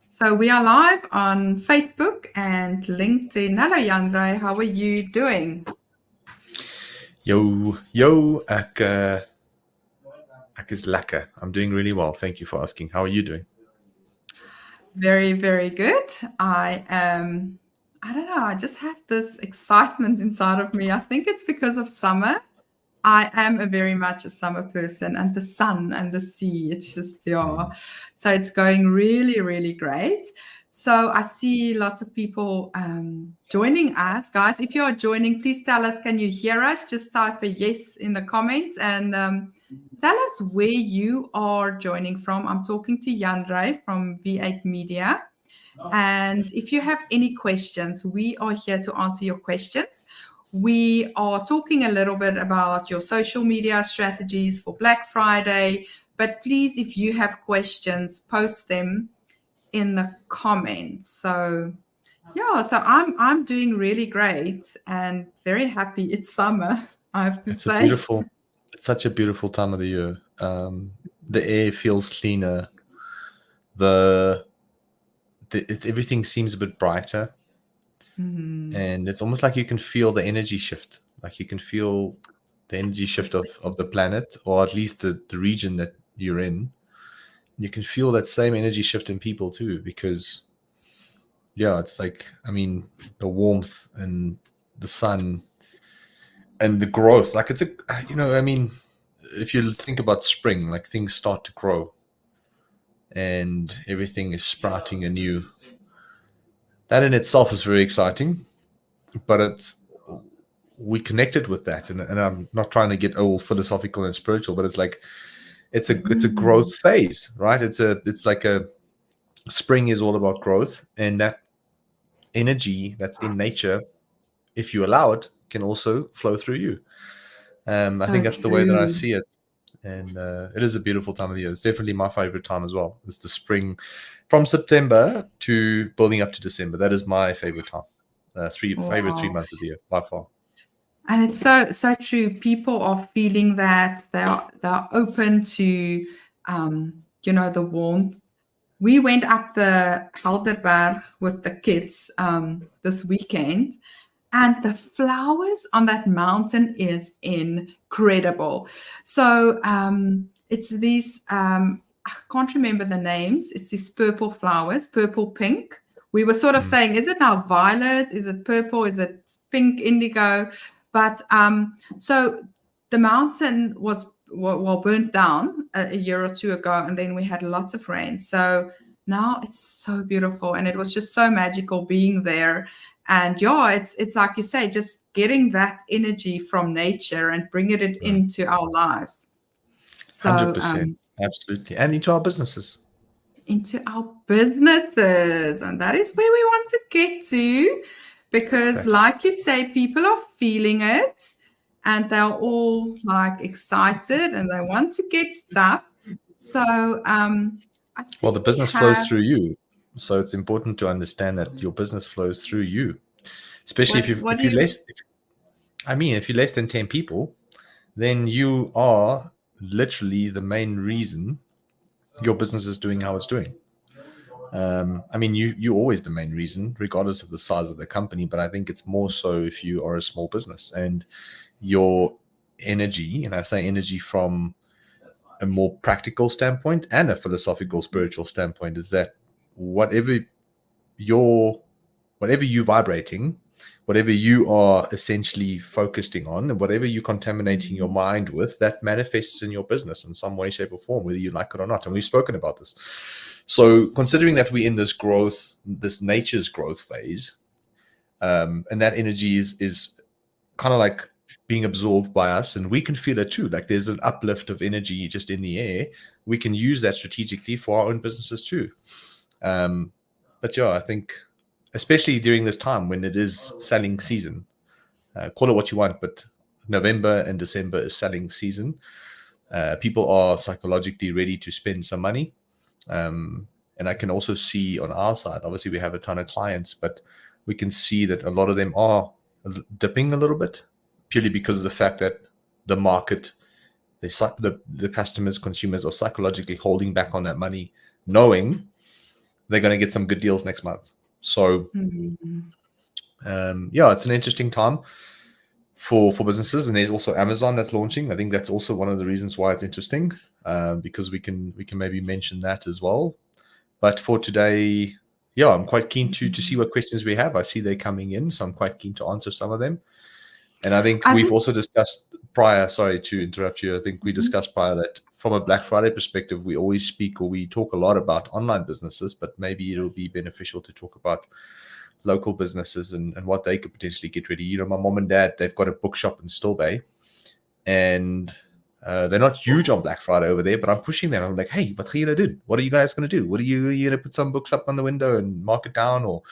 So we are live on Facebook and LinkedIn. Hello, Jandre. How are you doing? Yo, ek is lekker. I'm doing really well. Thank you for asking. How are you doing? Very, very good. I don't know, I just have this excitement inside of me. I think it's because of summer. I am a very much a summer person, and the sun and the sea. It's just, yeah. So it's going really, really great. So I see lots of people joining us. Guys, if you are joining, please tell us, can you hear us? Just type a yes in the comments and tell us where you are joining from. I'm talking to Jandre from V8 Media. And if you have any questions, we are here to answer your questions. We are talking a little bit about your social media strategies for Black Friday, but please, if you have questions, post them in the comments. So yeah, so I'm doing really great and very happy. It's summer, I have to say. It's such a beautiful time of the year. The air feels cleaner. The, everything seems a bit brighter, and it's almost like you can feel the energy shift. Like you can feel the energy shift of the planet, or at least the region that you're in. You can feel that same energy shift in people too, because it's like, I mean, the warmth and the sun and the growth. Like it's I mean, if you think about spring, like things start to grow and everything is sprouting anew. That in itself is very exciting, but we connected with that, and I'm not trying to get all philosophical and spiritual, but it's like it's a growth phase, right? It's like a spring is all about growth, and that energy that's in nature, if you allow it, can also flow through you. I think So that's the way that I true. see it. And it is a beautiful time of the year. It's definitely my favorite time as well. It's the spring, from September to building up to December. That is my favorite time. Favorite 3 months of the year by far. And it's so true. People are feeling that they're open to the warmth. We went up the Helderberg with the kids this weekend, and the flowers on that mountain is incredible. So it's these I can't remember the names. It's these purple flowers, purple pink. We were sort of saying, is it now violet? Is it purple? Is it pink, indigo? But so the mountain was burnt down a year or two ago, and then we had lots of rain. So now it's so beautiful, and it was just so magical being there. And yeah, it's like you say, just getting that energy from nature and bringing it into our lives. So 100%. Absolutely. And into our businesses. into our businesses, and that is where we want to get to, because Exactly. like you say, people are feeling it and they're all like excited and they want to get stuff. So I see Well, the we business flows have through you. So it's important to understand that your business flows through you. Especially what if do you you less if you're less than 10 people, then you are literally the main reason your business is doing how it's doing. I mean, you're always the main reason, regardless of the size of the company. But I think it's more so if you are a small business and your energy, and I say energy from a more practical standpoint and a philosophical, spiritual standpoint, is that whatever you're vibrating, whatever you are essentially focusing on, and whatever you're contaminating your mind with, that manifests in your business in some way, shape, or form, whether you like it or not. And we've spoken about this. So considering that we're in this growth, this nature's growth phase, and that energy is kind of like being absorbed by us, and we can feel it too. Like there's an uplift of energy just in the air. We can use that strategically for our own businesses too. But yeah, I think especially during this time when it is selling season, call it what you want, but November and December is selling season. People are psychologically ready to spend some money. And I can also see on our side, obviously we have a ton of clients, but we can see that a lot of them are dipping a little bit, purely because of the fact that the market, the customers, consumers are psychologically holding back on that money, knowing they're going to get some good deals next month. So Mm. yeah, it's an interesting time for businesses, and there's also Amazon that's launching. I think that's also one of the reasons why it's interesting, because we can maybe mention that as well. But for today, yeah, I'm quite keen to see what questions we have. I see they're coming in, so I'm quite keen to answer some of them. And I think I we've just also discussed prior, sorry to interrupt you, I think we Mhm. discussed prior that from a Black Friday perspective, we always speak or we talk a lot about online businesses, but maybe it'll be beneficial to talk about local businesses and what they could potentially get ready. You know, my mom and dad, they've got a bookshop in Stillbay, and they're not huge on Black Friday over there, but I'm pushing them. I'm like, hey, what are you going to do? What are you guys going to do? Are you going to put some books up on the window and mark it down? Or,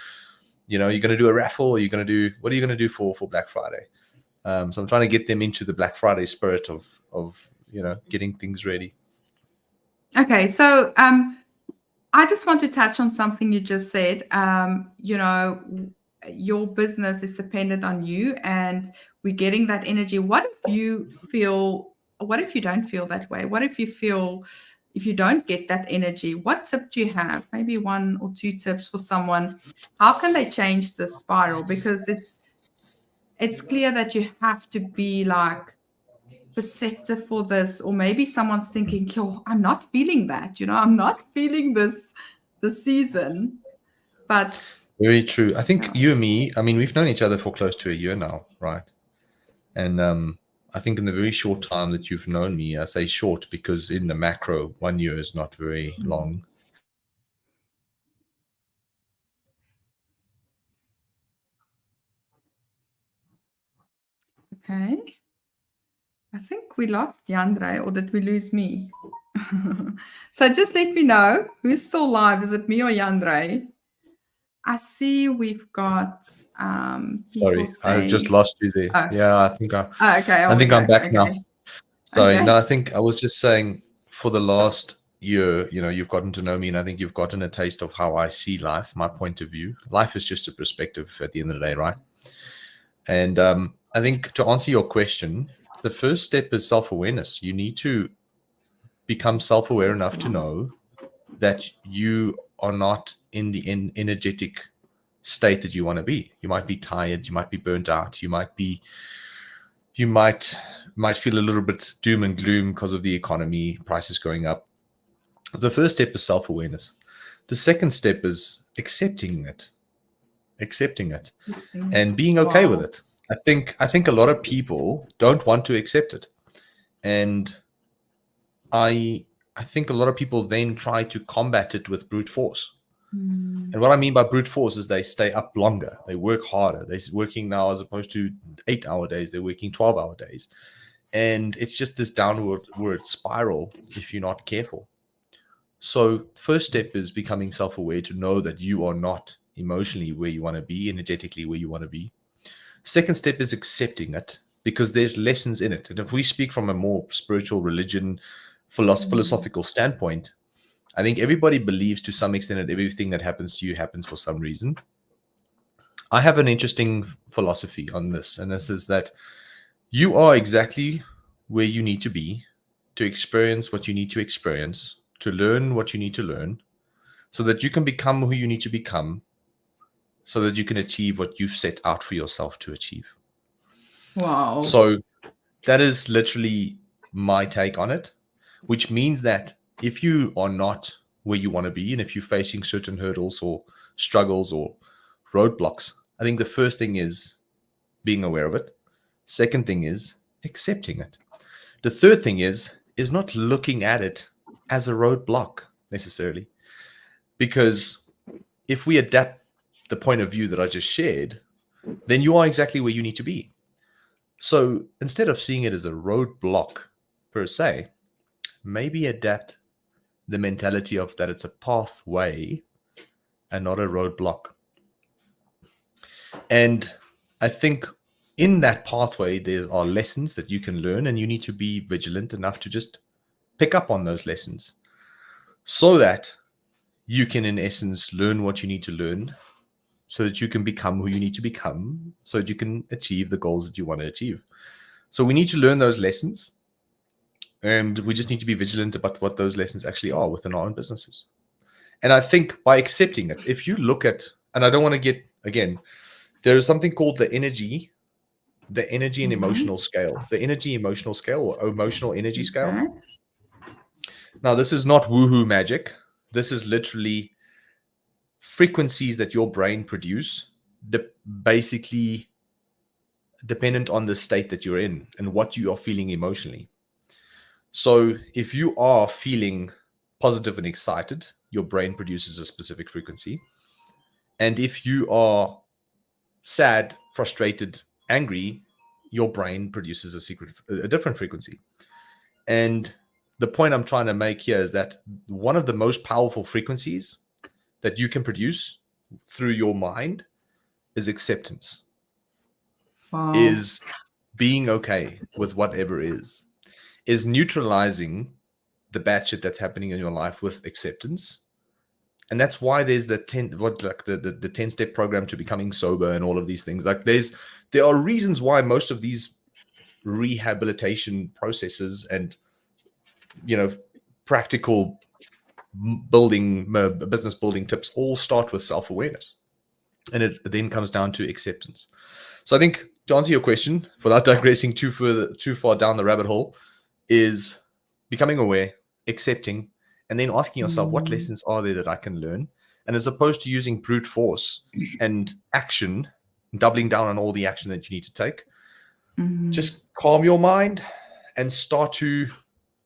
you know, you're going to do a raffle? Or you're going to do, what are you going to do for Black Friday? So I'm trying to get them into the Black Friday spirit of getting things ready. Okay, so I just want to touch on something you just said. Your business is dependent on you, and we're getting that energy. What if you feel? What if you don't feel that way? What if you feel? If you don't get that energy, what tip do you have? Maybe one or two tips for someone. How can they change the spiral? Because it's clear that you have to be like perceptive for this, or maybe someone's thinking, yo, I'm not feeling that, I'm not feeling this season. But Very true. I think yeah. you and me, I mean, we've known each other for close to a year now, right? And I think in the very short time that you've known me, I say short because in the macro, 1 year is not very long. Okay, I think we lost Jandre, or did we lose me? So just let me know who's still live. Is it me or Jandre? I see we've got people Sorry, I just saying, lost you there. oh, Yeah, oh, okay, I oh, we think go. I'm back now. Okay, Sorry. No, okay. I think I was just saying for the last year, you've gotten to know me, and I think you've gotten a taste of how I see life, my point of view. Life is just a perspective at the end of the day, right? And I think to answer your question, the first step is self-awareness. You need to become self-aware enough to know that you are not in the energetic state that you want to be. You might be tired, you might be burnt out, you might feel a little bit doom and gloom because of the economy, prices going up. The first step is self-awareness. The second step is accepting it and being okay with Wow. it. I think a lot of people don't want to accept it. And I think a lot of people then try to combat it with brute force. Mm. And what I mean by brute force is they stay up longer, they work harder. They're working now, as opposed to 8-hour days, they're working 12-hour days. And it's just this downward spiral if you're not careful. So first step is becoming self-aware to know that you are not emotionally where you want to be, energetically where you want to be. Second step is accepting it, because there's lessons in it. And if we speak from a more spiritual religion, philosophical standpoint, I think everybody believes to some extent that everything that happens to you happens for some reason. I have an interesting philosophy on this, and this is that you are exactly where you need to be to experience what you need to experience, to learn what you need to learn, so that you can become who you need to become, so that you can achieve what you've set out for yourself to achieve. Wow. So that is literally my take on it, which means that if you are not where you want to be, and if you're facing certain hurdles or struggles or roadblocks, I think the first thing is being aware of it. Second thing is accepting it. The third thing is not looking at it as a roadblock necessarily, because if we adapt the point of view that I just shared, then you are exactly where you need to be. So instead of seeing it as a roadblock per se, maybe adapt the mentality of that it's a pathway and not a roadblock. And I think in that pathway, there are lessons that you can learn, and you need to be vigilant enough to just pick up on those lessons so that you can, in essence, learn what you need to learn, so that you can become who you need to become, so that you can achieve the goals that you want to achieve. So we need to learn those lessons, and we just need to be vigilant about what those lessons actually are within our own businesses. And I think by accepting it, if you look at, and I don't want to get, again, there is something called the energy and Mhm. emotional scale, the energy emotional scale or emotional energy scale. Okay. Now, this is not woohoo magic. This is literally frequencies that your brain produce, basically dependent on the state that you're in and what you are feeling emotionally. So if you are feeling positive and excited, your brain produces a specific frequency. And if you are sad, frustrated, angry, your brain produces a different frequency. And the point I'm trying to make here is that one of the most powerful frequencies that you can produce through your mind is acceptance, Wow. is being okay with whatever is neutralizing the bad shit that's happening in your life with acceptance. And that's why there's the 10-step program to becoming sober and all of these things. Like there are reasons why most of these rehabilitation processes and practical business building tips all start with self-awareness, and it then comes down to acceptance. So I think, to answer your question without digressing too far down the rabbit hole, is becoming aware, accepting, and then asking yourself, what Mm. lessons are there that I can learn? And as opposed to using brute force and action, doubling down on all the action that you need to take, Mm. just calm your mind and start to,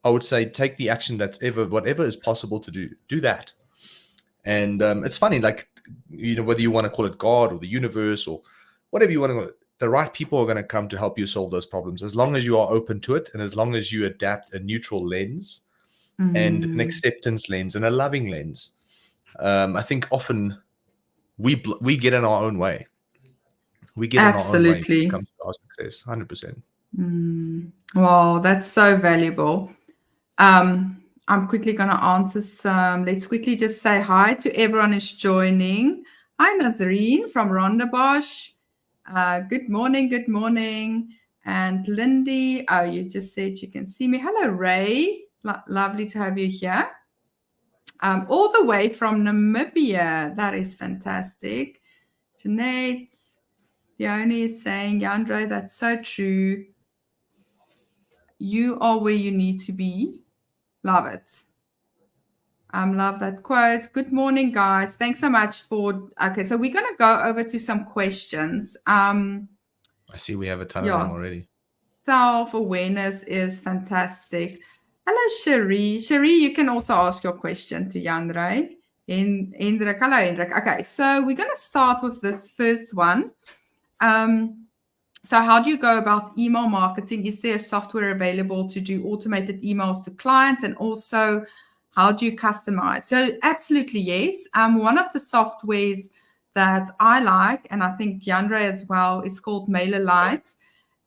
I would say, take the action that whatever is possible to do that. And it's funny, like, whether you want to call it God or the universe or whatever you want to call it, the right people are going to come to help you solve those problems as long as you are open to it and as long as you adapt a neutral lens and an Mm. acceptance lens and a loving lens. I think often we get in our own way. We get in our own way when it Absolutely. comes to our success. 100%. Mm. Wow, that's so valuable. I'm quickly going to answer some. Let's quickly just say hi to everyone who's joining. Hi, Nazarene from Rondebosch. Good morning. Good morning. And Lindy, oh, you just said you can see me. Hello, Ray. Lovely to have you here. All the way from Namibia. That is fantastic. Jeanette, Leonie is saying, Jandre, that's so true. You are where you need to be. Love it. Love that quote. Good morning, guys. Thanks so much for. Okay, so we're gonna go over to some questions. I see we have a ton of them Yes, already. self-awareness is fantastic. Hello, Cherie. Cherie, you can also ask your question to Jandre. Hendrik. Hello, Hendrik. Okay, so we're gonna start with this first one. So how do you go about email marketing? Is there software available to do automated emails to clients? And also, how do you customize? So absolutely yes. One of the softwares that I like, and I think Jandre as well, is called MailerLite.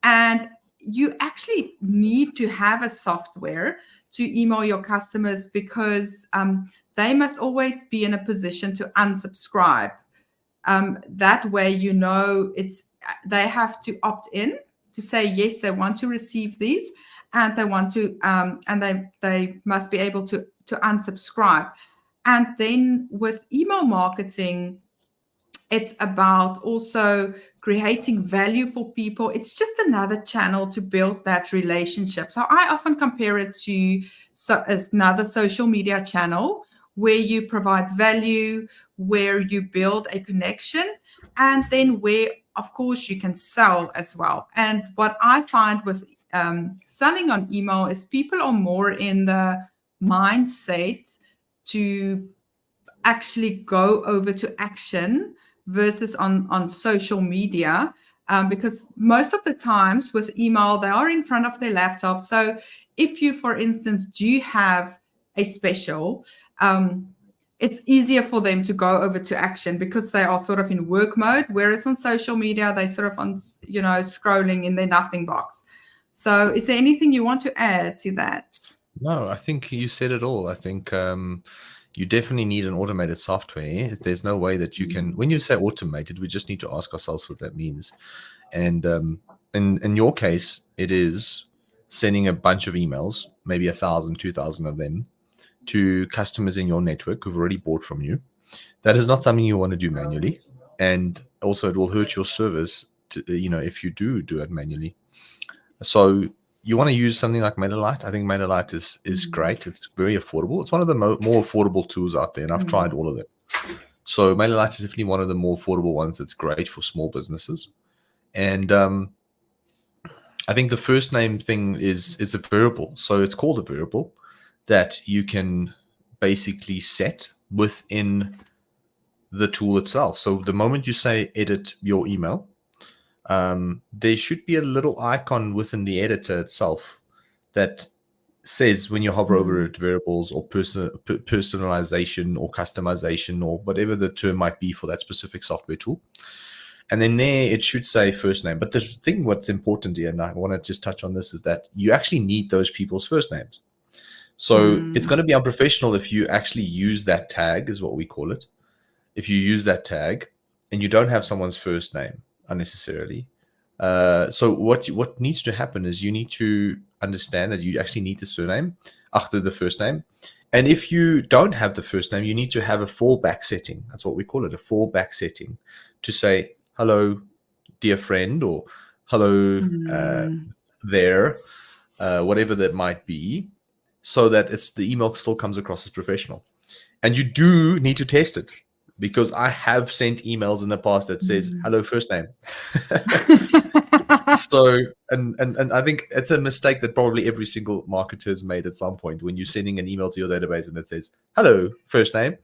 And you actually need to have a software to email your customers because they must always be in a position to unsubscribe. That way, they have to opt in to say yes, they want to receive these, and they want to, and they must be able to unsubscribe. And then with email marketing, it's about also creating value for people. It's just another channel to build that relationship. So I often compare it to another social media channel where you provide value, where you build a connection, and then where, of course, you can sell as well. And what I find with selling on email is people are more in the mindset to actually go over to action versus on social media, because most of the times with email they are in front of their laptop. So if you, for instance, do have a special, it's easier for them to go over to action because they are sort of in work mode, whereas on social media they sort of on scrolling in their nothing box. So is there anything you want to add to that? No, I think you said it all. I think you definitely need an automated software. There's no way that you can, when you say automated, we just need to ask ourselves what that means. And in your case, it is sending a bunch of emails, maybe 1,000, 2,000 of them, to customers in your network who've already bought from you. That is not something you want to do manually, and also it will hurt your service if you do it manually. So you want to use something like MailerLite. I think MailerLite is great. It's very affordable. It's one of the more affordable tools out there, and I've tried all of them. So MailerLite is definitely one of the more affordable ones that's great for small businesses. And I think the first name thing is a variable. So it's called a variable that you can basically set within the tool itself. So the moment you say edit your email, there should be a little icon within the editor itself that says, when you hover over it, variables or personalization or customization or whatever the term might be for that specific software tool. And then there it should say first name. But the thing what's important here, and I want to just touch on this, is that you actually need those people's first names. So it's going to be unprofessional if you actually use that tag, is what we call it. If you use that tag and you don't have someone's first name unnecessarily. So what needs to happen is you need to understand that you actually need the surname after the first name. And if you don't have the first name, you need to have a fallback setting. That's what we call it, a fallback setting, to say, hello, dear friend, or hello there, whatever that might be, so that the email still comes across as professional. And you do need to test it, because I have sent emails in the past that says, hello, first name. So, and I think it's a mistake that probably every single marketer has made at some point, when you're sending an email to your database and it says, hello, first name.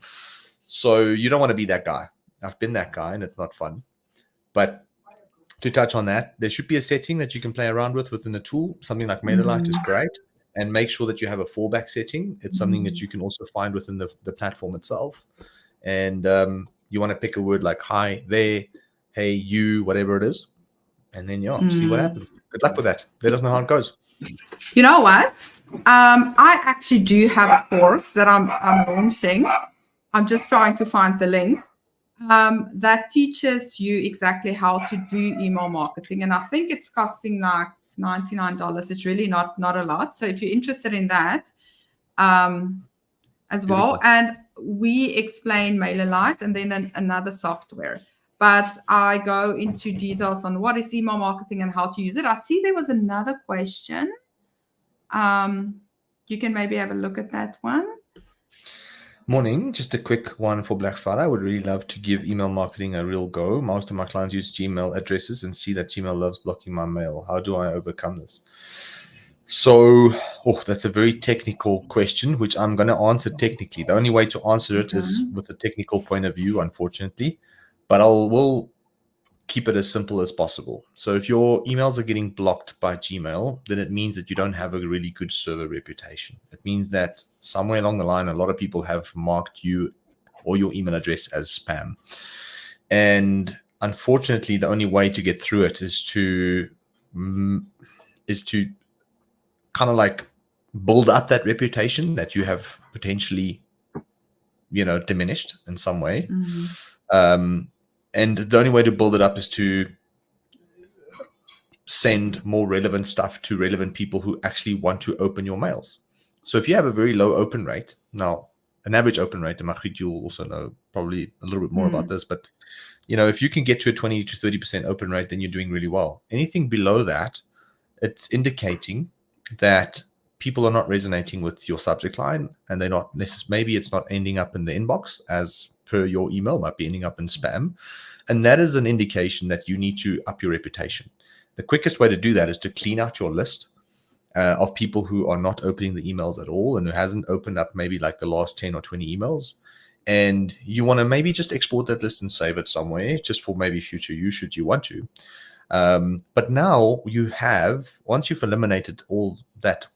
So you don't want to be that guy. I've been that guy and it's not fun. But to touch on that, there should be a setting that you can play around with within the tool. Something like MailerLite is great. And make sure that you have a fallback setting. It's something that you can also find within the platform itself. And you want to pick a word like hi, there, hey, you, whatever it is. And then, see what happens. Good luck with that. Let us know how it goes. You know what? I actually do have a course that I'm launching. I'm just trying to find the link. That teaches you exactly how to do email marketing. And I think it's costing like $99. It's really not a lot. So if you're interested in that as well. And we explain MailerLite and then another software. But I go into details on what is email marketing and how to use it. I see there was another question. You can maybe have a look at that one. Morning, just a quick one for Black Friday. I would really love to give email marketing a real go. Most of my clients use Gmail addresses and see that Gmail loves blocking my mail. How do I overcome this? So, that's a very technical question, which I'm going to answer technically. The only way to answer it is with a technical point of view, unfortunately. But we'll keep it as simple as possible. So if your emails are getting blocked by Gmail, then it means that you don't have a really good server reputation. It means that somewhere along the line, a lot of people have marked you or your email address as spam. And unfortunately, the only way to get through it is to kind of like build up that reputation that you have potentially, diminished in some way. And the only way to build it up is to send more relevant stuff to relevant people who actually want to open your mails. So if you have a very low open rate, now an average open rate, and Magriet, you'll also know probably a little bit more about this, but if you can get to a 20 to 30% open rate, then you're doing really well. Anything below that, it's indicating that people are not resonating with your subject line, and they're not maybe it's not ending up in the inbox as per your email, might be ending up in spam. And that is an indication that you need to up your reputation. The quickest way to do that is to clean out your list of people who are not opening the emails at all and who hasn't opened up maybe like the last 10 or 20 emails. And you want to maybe just export that list and save it somewhere just for maybe future use should you want to. But now you have, once you've eliminated all that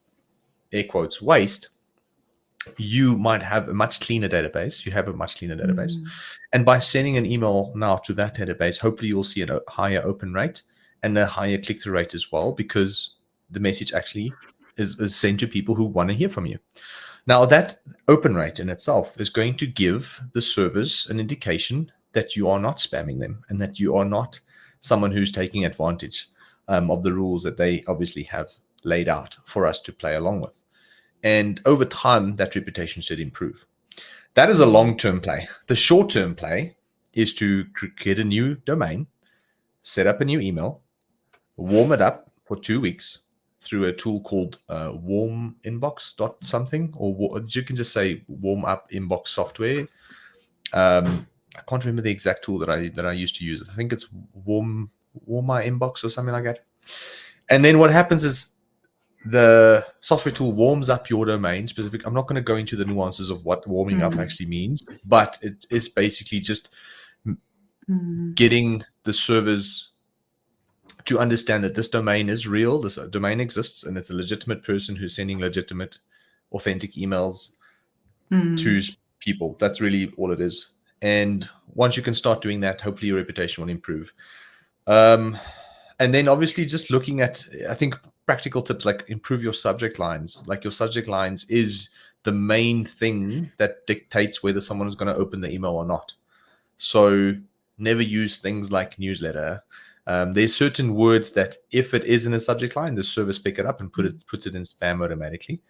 air quotes waste, you might have a much cleaner database. You have a much cleaner database. And by sending an email now to that database, hopefully you'll see a higher open rate and a higher click-through rate as well, because the message actually is sent to people who want to hear from you. Now, that open rate in itself is going to give the servers an indication that you are not spamming them and that you are not someone who's taking advantage of the rules that they obviously have laid out for us to play along with. And over time, that reputation should improve. That is a long-term play. The short-term play is to create a new domain, set up a new email, warm it up for 2 weeks through a tool called warm inbox dot something, or you can just say warm up inbox software. I can't remember the exact tool that I used to use. I think it's warm my inbox or something like that. And then what happens is the software tool warms up your domain specific. I'm not going to go into the nuances of what warming up actually means, but it is basically just getting the servers to understand that this domain is real, this domain exists, and it's a legitimate person who's sending legitimate, authentic emails to people. That's really all it is. And once you can start doing that, hopefully your reputation will improve. And then obviously just looking at, I think, practical tips like improve your subject lines. Like your subject lines is the main thing that dictates whether someone is going to open the email or not. So never use things like newsletter. There's certain words that if it is in a subject line, the service pick it up and puts it in spam automatically.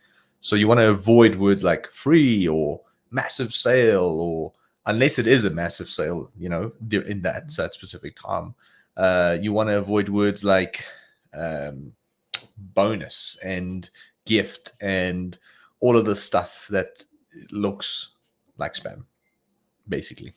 So you want to avoid words like free or massive sale, or unless it is a massive sale, in that specific time. You want to avoid words like bonus and gift and all of the stuff that looks like spam, basically.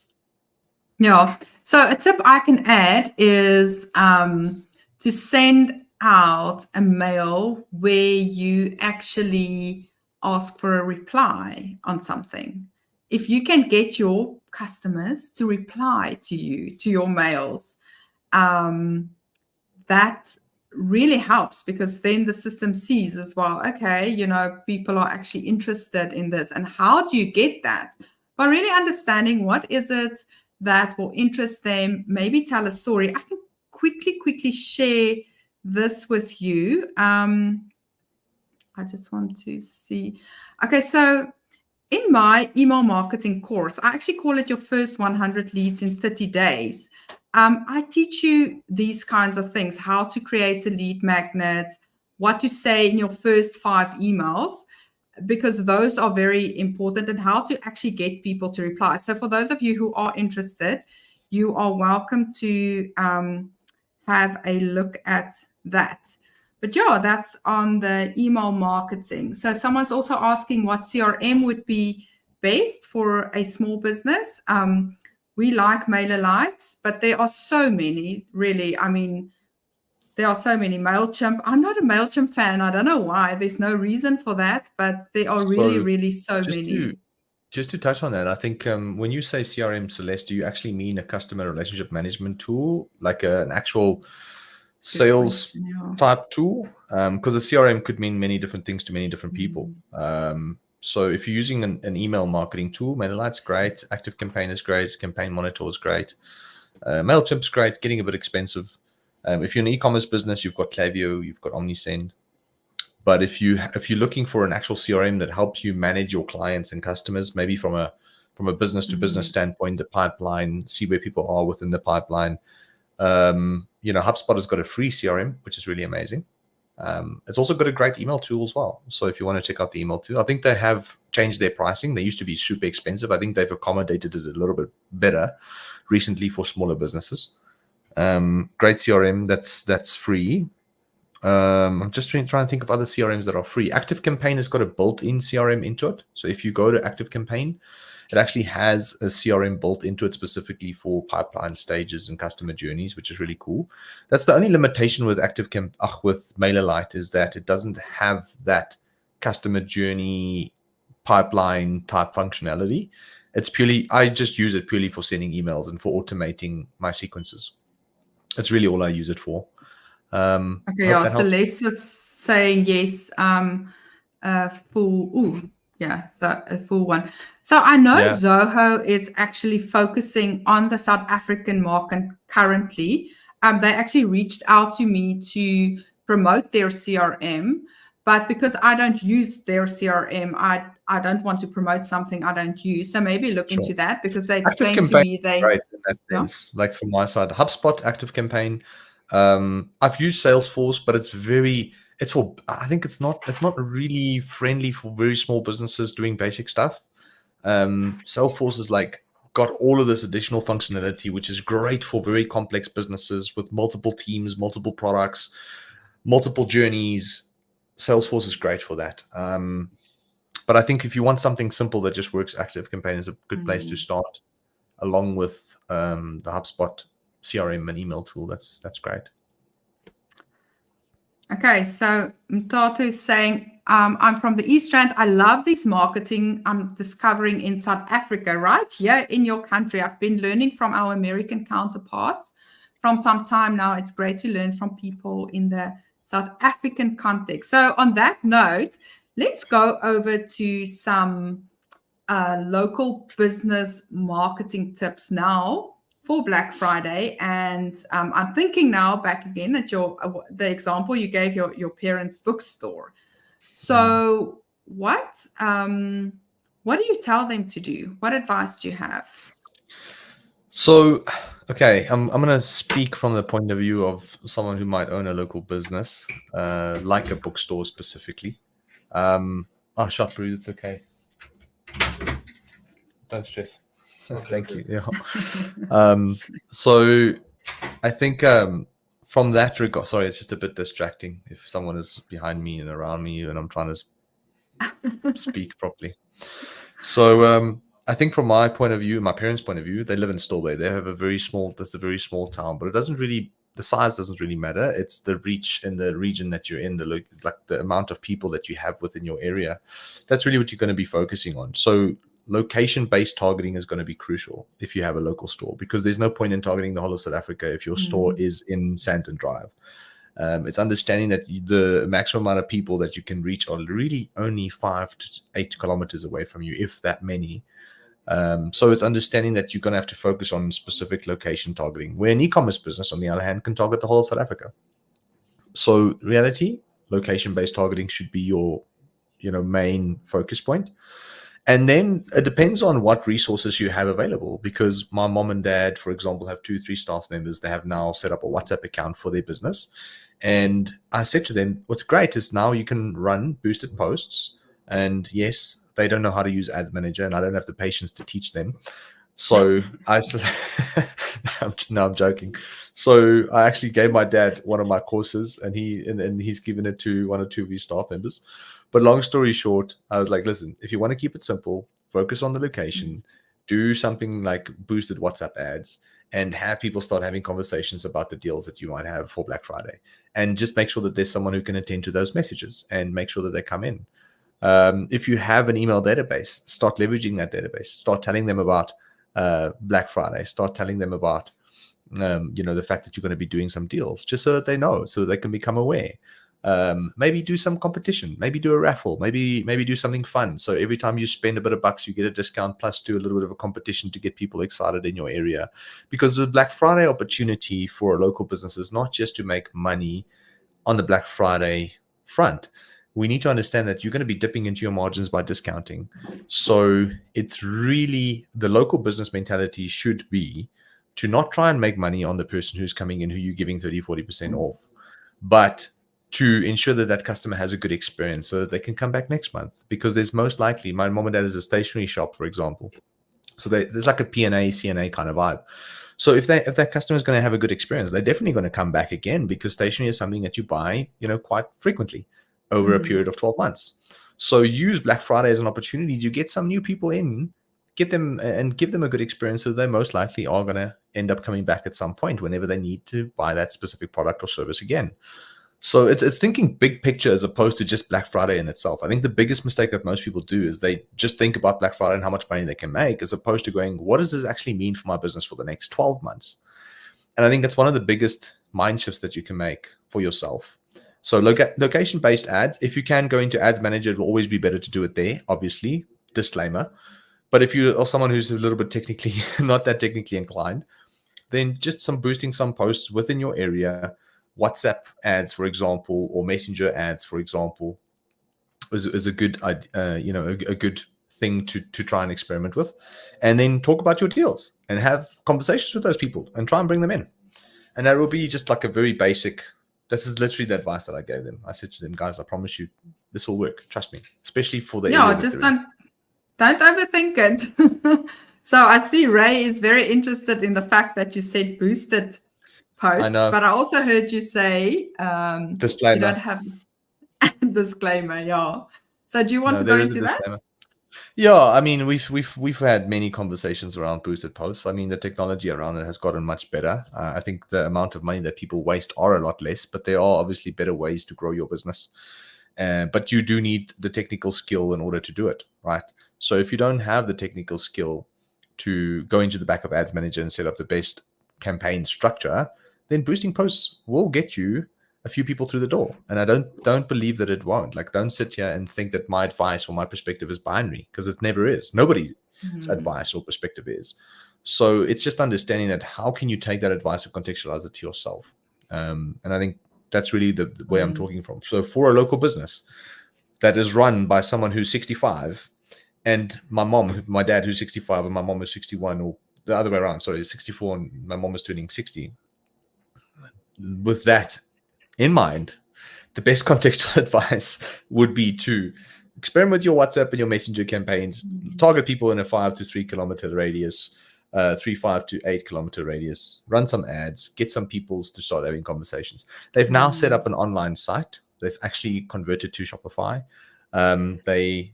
Yeah. So a tip I can add is to send out a mail where you actually ask for a reply on something. If you can get your customers to reply to you, to your mails, that really helps, because then the system sees as well, okay, people are actually interested in this. And how do you get that? By really understanding what is it that will interest them, maybe tell a story. I can quickly share this with you. I just want to see. Okay, so in my email marketing course, I actually call it your first 100 leads in 30 days. I teach you these kinds of things, how to create a lead magnet, what to say in your first 5 emails, because those are very important, and how to actually get people to reply. So for those of you who are interested, you are welcome to have a look at that. But yeah, that's on the email marketing. So someone's also asking what CRM would be best for a small business. We like MailerLite, but there are so many, really. I mean, there are so many. MailChimp. I'm not a MailChimp fan. I don't know why. There's no reason for that, but there are really so many. Just to touch on that, I think when you say CRM, Celeste, do you actually mean a customer relationship management tool, like an actual sales type tool? Because a CRM could mean many different things to many different people. So if you're using an email marketing tool, MailerLite's great, ActiveCampaign is great, Campaign Monitor is great, MailChimp's great, getting a bit expensive. If you're an e-commerce business, you've got Klaviyo, you've got OmniSend. But if you're looking for an actual CRM that helps you manage your clients and customers, maybe from a business to business standpoint, the pipeline, see where people are within the pipeline. HubSpot has got a free CRM, which is really amazing. It's also got a great email tool as well. So if you want to check out the email tool, I think they have changed their pricing. They used to be super expensive. I think they've accommodated it a little bit better recently for smaller businesses. Great CRM that's free. I'm just trying to think of other CRMs that are free. ActiveCampaign has got a built-in CRM into it. So if you go to ActiveCampaign, it actually has a CRM built into it specifically for pipeline stages and customer journeys, which is really cool. That's the only limitation with with MailerLite, is that it doesn't have that customer journey pipeline type functionality. It's I just use it purely for sending emails and for automating my sequences. That's really all I use it for. Okay, yeah. Celeste was saying yes. So a full one. So I know Zoho is actually focusing on the South African market currently. They actually reached out to me to promote their CRM, but because I don't use their CRM, I don't want to promote something I don't use. So maybe look into that, because they explained to me right in that sense. Like from my side, HubSpot, ActiveCampaign. I've used Salesforce, but it's very I think it's not really friendly for very small businesses doing basic stuff. Salesforce is like got all of this additional functionality, which is great for very complex businesses with multiple teams, multiple products, multiple journeys. Salesforce is great for that. But I think if you want something simple that just works, Active Campaign is a good place to start, along with the HubSpot CRM and email tool. That's great. Okay, so Mtato is saying, I'm from the East Rand. I love this marketing I'm discovering in South Africa, right here in your country. I've been learning from our American counterparts from some time now. It's great to learn from people in the South African context. So on that note, let's go over to some local business marketing tips now for Black Friday. And I'm thinking now back again at the example you gave, your parents' bookstore. So what do you tell them to do? What advice do you have? So, okay, I'm going to speak from the point of view of someone who might own a local business, like a bookstore specifically. Shut, Bruce, it's okay. Don't stress. Thank you. Yeah. So I think from that regard, sorry, it's just a bit distracting if someone is behind me and around me and I'm trying to speak properly. So I think from my point of view, my parents' point of view, they live in Stillway. They have that's a very small town, but the size doesn't really matter. It's the reach in the region that you're in, like the amount of people that you have within your area. That's really what you're going to be focusing on. So location-based targeting is going to be crucial if you have a local store, because there's no point in targeting the whole of South Africa if your store is in Sandton Drive. It's understanding that the maximum amount of people that you can reach are really only 5 to 8 kilometers away from you, if that many. So it's understanding that you're going to have to focus on specific location targeting, where an e-commerce business, on the other hand, can target the whole of South Africa. So reality, location-based targeting should be your main focus point. And then it depends on what resources you have available, because my mom and dad, for example, have 2-3 staff members. They have now set up a WhatsApp account for their business. And I said to them, what's great is now you can run boosted posts. And yes, they don't know how to use Ads Manager, and I don't have the patience to teach them. So I'm joking. So I actually gave my dad one of my courses, and he's given it to 1 or 2 of his staff members. But long story short, I was like, listen, if you want to keep it simple, focus on the location, do something like boosted WhatsApp ads, and have people start having conversations about the deals that you might have for Black Friday. And just make sure that there's someone who can attend to those messages and make sure that they come in. If you have an email database, start leveraging that database. Start telling them about Black Friday. Start telling them about the fact that you're going to be doing some deals, just so that they know, so they can become aware. Maybe do some competition, maybe do a raffle, maybe do something fun. So every time you spend a bit of bucks, you get a discount, plus do a little bit of a competition to get people excited in your area. Because the Black Friday opportunity for a local business is not just to make money on the Black Friday front. We need to understand that you're going to be dipping into your margins by discounting. So it's really, the local business mentality should be to not try and make money on the person who's coming in, who you're giving 30-40% off, but to ensure that that customer has a good experience so that they can come back next month. Because there's most likely, my mom and dad is a stationery shop, for example. So there's like a P&A, CNA kind of vibe. So if that customer is going to have a good experience, they're definitely going to come back again, because stationery is something that you buy, quite frequently over a period of 12 months. So use Black Friday as an opportunity to get some new people in, get them and give them a good experience, so they most likely are going to end up coming back at some point whenever they need to buy that specific product or service again. So it's thinking big picture as opposed to just Black Friday in itself. I think the biggest mistake that most people do is they just think about Black Friday and how much money they can make, as opposed to going, what does this actually mean for my business for the next 12 months? And I think that's one of the biggest mind shifts that you can make for yourself. So location-based ads, if you can go into Ads Manager, it will always be better to do it there, obviously, disclaimer. But if you are someone who's a little bit technically, not that technically inclined, then just boosting some posts within your area, WhatsApp ads, for example, or Messenger ads, for example, is a good, a good thing to try and experiment with. And then talk about your deals and have conversations with those people and try and bring them in. And that will be just like a very basic This is literally the advice that I gave them. I said to them, guys, I promise you, this will work. Trust me, especially for the area Yeah, that just they're in. don't overthink it. So I see Ray is very interested in the fact that you said boosted I posts, know. but I also heard you say you Disclaimer. don't have disclaimer. Yeah. So do you want No, to go there is a into that? disclaimer. Yeah, I mean, we've had many conversations around boosted posts. I mean, the technology around it has gotten much better. I think the amount of money that people waste are a lot less, but there are obviously better ways to grow your business. But you do need the technical skill in order to do it, right? So if you don't have the technical skill to go into the back of Ads Manager and set up the best campaign structure, then boosting posts will get you a few people through the door. And I don't believe that it won't. Like, don't sit here and think that my advice or my perspective is binary, because it never is. Nobody's advice or perspective is. So it's just understanding that how can you take that advice and contextualize it to yourself. And I think that's really the way I'm talking from. So for a local business that is run by someone who's 65, and my dad who's 65 and my mom is 61, or the other way around, sorry, 64 and my mom is turning 60. With that in mind, the best contextual advice would be to experiment with your WhatsApp and your Messenger campaigns, target people in a 5 to 3 kilometer radius, 5 to 8 kilometer radius, run some ads, get some people to start having conversations. They've now set up an online site. They've actually converted to Shopify. They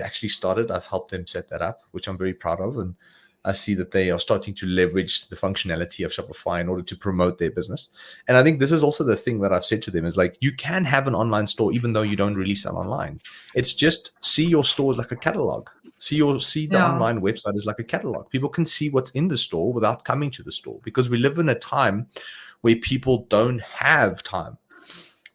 actually started. I've helped them set that up, which I'm very proud of. And I see that they are starting to leverage the functionality of Shopify in order to promote their business. And I think this is also the thing that I've said to them is like, you can have an online store even though you don't really sell online. It's just see your store as like a catalog. See the online website as like a catalog. People can see what's in the store without coming to the store, because we live in a time where people don't have time.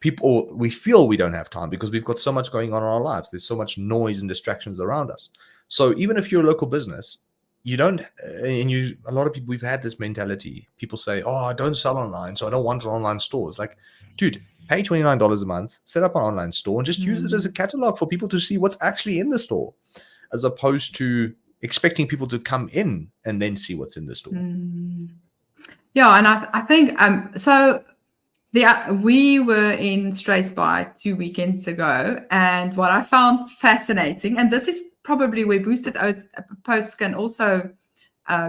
We feel we don't have time because we've got so much going on in our lives. There's so much noise and distractions around us. So even if you're a local business, a lot of people, we've had this mentality. People say, oh, I don't sell online, so I don't want an online store. It's like, dude, pay $29 a month, set up an online store, and just use it as a catalog for people to see what's actually in the store, as opposed to expecting people to come in and then see what's in the store. Yeah, and I think so. We were in Strathspey 2 weekends ago, and what I found fascinating, and this is probably where boosted posts can also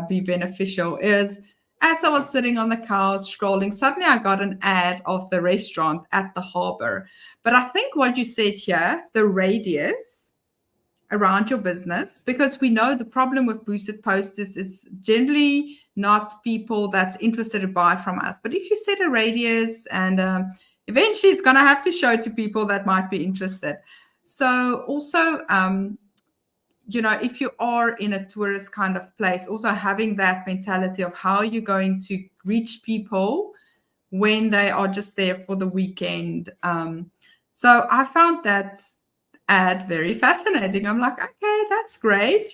be beneficial, is as I was sitting on the couch scrolling, suddenly I got an ad of the restaurant at the harbor. But I think what you said here, the radius around your business, because we know the problem with boosted posts is generally not people that's interested to buy from us. But if you set a radius, and eventually it's going to have to show to people that might be interested. So also, if you are in a tourist kind of place, also having that mentality of how you're going to reach people when they are just there for the weekend. So I found that ad very fascinating. I'm like, okay, that's great.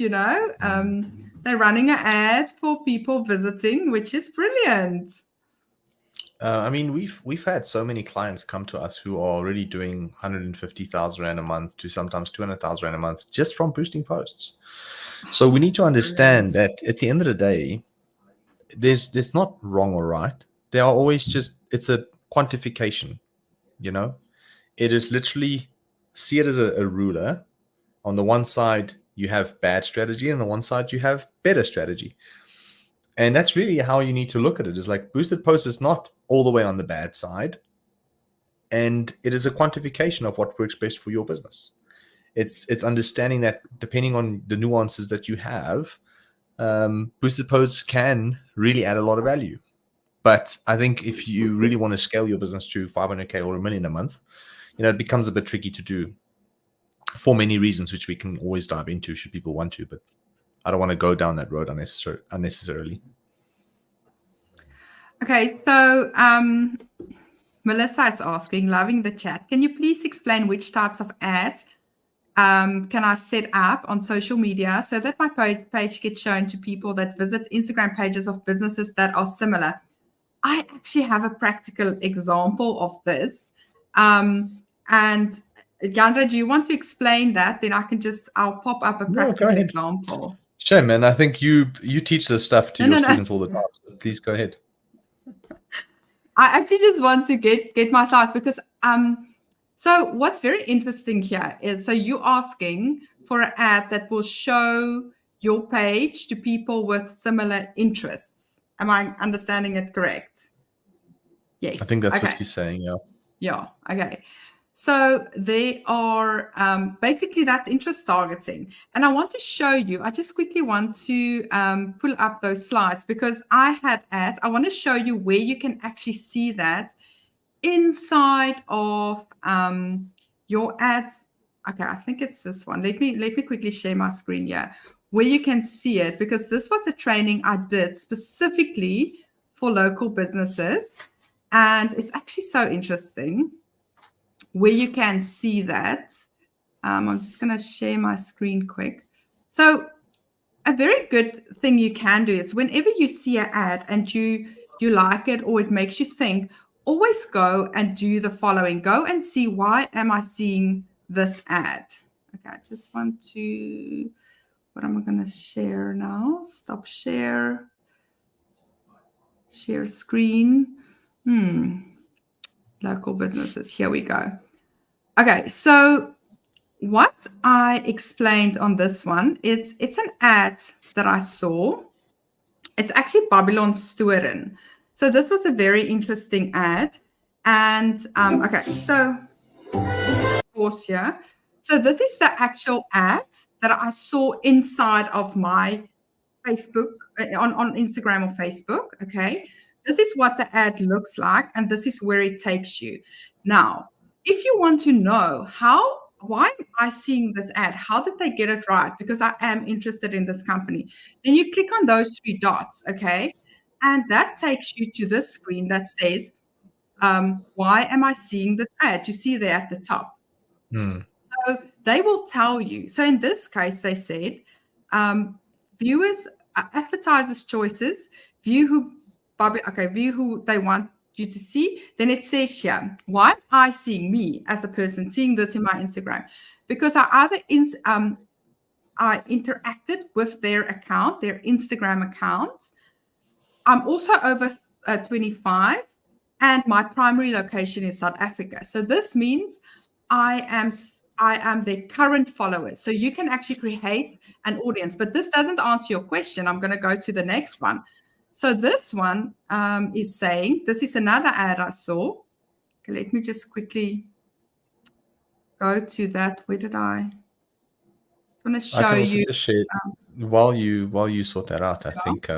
They're running an ad for people visiting, which is brilliant. I mean, we've had so many clients come to us who are already doing 150,000 Rand a month to sometimes 200,000 Rand a month just from boosting posts. So we need to understand that at the end of the day, there's not wrong or right. There are always it's a quantification, It is literally, see it as a ruler. On the one side, you have bad strategy, and on the one side, you have better strategy. And that's really how you need to look at it. Is like boosted posts is not all the way on the bad side. And it is a quantification of what works best for your business. It's understanding that depending on the nuances that you have, boosted posts can really add a lot of value. But I think if you really want to scale your business to 500K or $1 million a month, it becomes a bit tricky to do for many reasons, which we can always dive into should people want to. But I don't want to go down that road unnecessarily. Okay, so Melissa is asking, loving the chat. Can you please explain which types of ads can I set up on social media so that my page gets shown to people that visit Instagram pages of businesses that are similar? I actually have a practical example of this. And Jandre, do you want to explain that? Then I'll pop up a practical example. Sure, man. I think you teach this stuff to your students all the time. So please go ahead. I actually just want to get my slides because so what's very interesting here is so you asking for an ad that will show your page to people with similar interests. Am I understanding it correct? I Yes. think that's what Okay. she's saying. Yeah. Yeah. Okay. So they are basically that's interest targeting. And I want to show you, I just quickly want to pull up those slides because I had ads. I want to show you where you can actually see that inside of your ads. Okay, I think it's this one. Let me quickly share my screen here where you can see it because this was a training I did specifically for local businesses. And it's actually so interesting where you can see that. I'm just going to share my screen quick. So a very good thing you can do is whenever you see an ad and you like it or it makes you think, always go and do the following. Go and see, why am I seeing this ad? Okay, I just want to, what am I going to share now? Stop share. Share screen. Local businesses. Here we go. Okay, so what I explained on this one, it's an ad that I saw. It's actually Babylon Storen. So this was a very interesting ad. And okay, so pause here. So this is the actual ad that I saw inside of my Facebook, on Instagram or Facebook. Okay. This is what the ad looks like, and this is where it takes you. Now, if you want to know why am I seeing this ad? How did they get it right? Because I am interested in this company. Then you click on those three dots, okay? And that takes you to this screen that says, why am I seeing this ad? You see there at the top. Hmm. So they will tell you. So in this case, they said, viewers, advertisers' choices, view who they want you to see. Then it says here, why am I seeing me as a person seeing this in my Instagram? Because I interacted with their account, their Instagram account. I'm also over 25, and my primary location is South Africa. So this means I am their current followers. So you can actually create an audience, but this doesn't answer your question. I'm going to go to the next one. So this one is saying, this is another ad I saw. Okay, let me just quickly go to that. Where did I just want to I show can also you? just share while you sort that out. I think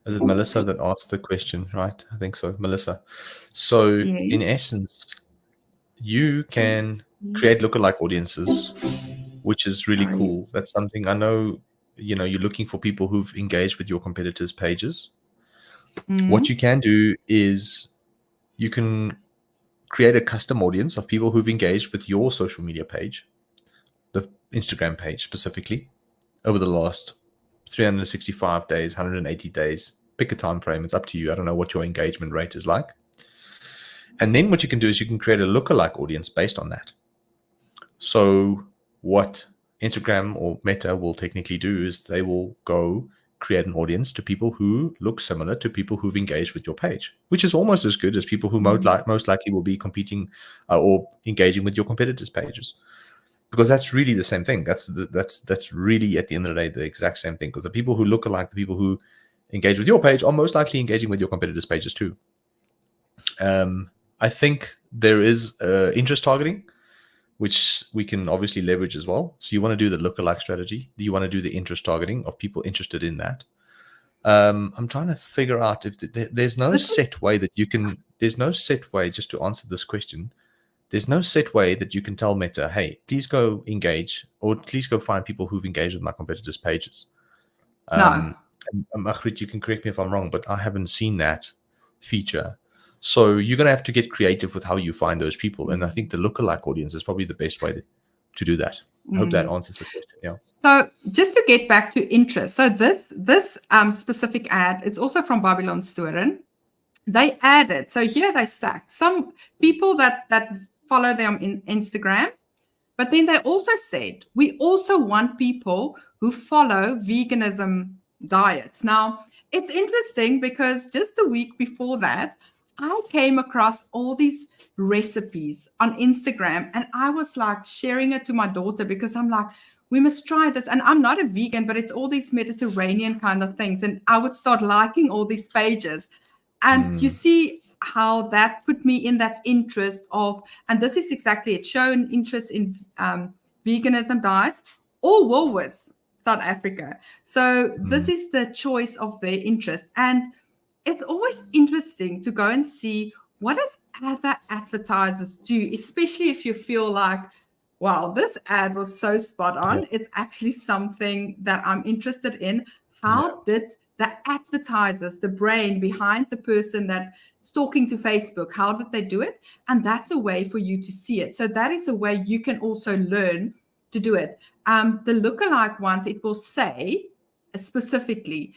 is it Melissa that asked the question, right? I think so, Melissa. So in Yes. essence, you So can let's see. create lookalike audiences, which is really Sorry. cool. That's something I know. You're looking for people who've engaged with your competitors' pages. What you can do is you can create a custom audience of people who've engaged with your social media page, the Instagram page specifically, over the last 365 days, 180 days. Pick a time frame. It's up to you. I don't know what your engagement rate is like. And then what you can do is you can create a lookalike audience based on that. So what Instagram or Meta will technically do is they will go create an audience to people who look similar to people who've engaged with your page, which is almost as good as people who most likely will be competing or engaging with your competitors' pages, because that's really the same thing. That's really at the end of the day the exact same thing, because the people who look alike, the people who engage with your page, are most likely engaging with your competitors' pages too. I think there is interest targeting, which we can obviously leverage as well. So you want to do the lookalike strategy. You want to do the interest targeting of people interested in that. I'm trying to figure out if there's no set way that you can. There's no set way, just to answer this question. There's no set way that you can tell Meta, hey, please go engage, or please go find people who've engaged with my competitors' pages. No. Magriet, you can correct me if I'm wrong, but I haven't seen that feature. So you're going to have to get creative with how you find those people. And I think the lookalike audience is probably the best way to do that. I hope that answers the question. Yeah. So just to get back to interest. So this specific ad, it's also from Babylon Storen. They added, so here they stacked some people that follow them in Instagram, but then they also said, we also want people who follow veganism diets. Now, it's interesting because just the week before that, I came across all these recipes on Instagram, and I was like sharing it to my daughter because I'm like, we must try this. And I'm not a vegan, but it's all these Mediterranean kind of things. And I would start liking all these pages. And you Mm, see how that put me in that interest of, and this is exactly it, shown interest in veganism diets or Woolworths, South Africa. So this mm, is the choice of their interest. And it's always interesting to go and see what does other advertisers do, especially if you feel like, wow, this ad was so spot yeah, on. It's actually something that I'm interested in. yeah, How did the advertisers, the brain behind the person that's talking to Facebook, how did they do it? And that's a way for you to see it. So that is a way you can also learn to do it. The lookalike ones, it will say specifically,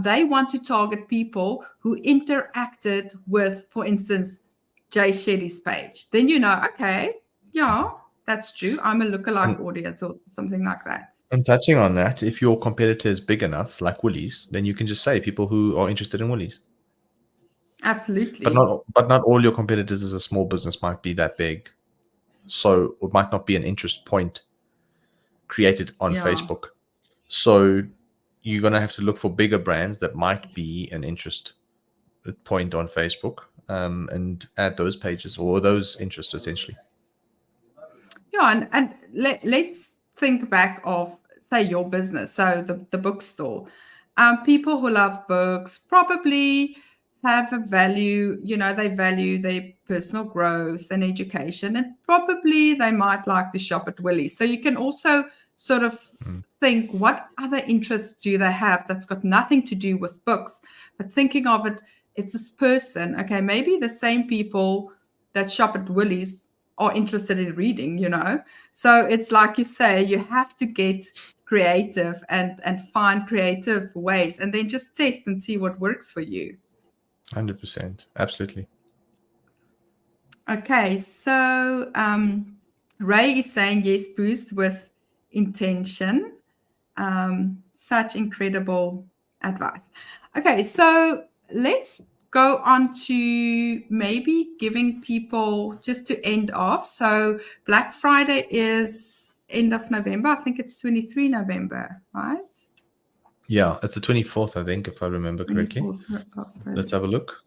they want to target people who interacted with, for instance, Jay Shetty's page. Then you know, okay, yeah, that's true. I'm a lookalike and audience or something like that. and touching on that, if your competitor is big enough, like Woolies, then you can just say people who are interested in Woolies. But Absolutely. not all your competitors as a small business might be that big, so it might not be an interest point created on Yeah. Facebook. So you're gonna have to look for bigger brands that might be an interest point on Facebook, and add those pages or those interests essentially. Yeah, and let's think back of, say, your business. So the bookstore. People who love books probably have a value, they value their personal growth and education, and probably they might like to shop at Willie's. So you can also sort of Mm. think, what other interests do they have that's got nothing to do with books? But thinking of it, it's this person. Okay, maybe the same people that shop at Willie's are interested in reading. So it's like you say, you have to get creative and find creative ways, and then just test and see what works for you. 100%, absolutely. Okay, so Ray is saying yes, boost with intention. Such incredible advice. Okay, so let's go on to maybe giving people, just to end off. So Black Friday is end of November. I think it's 23 November, right? Yeah, it's the 24th, I think, if I remember correctly. 24th of Let's have a look.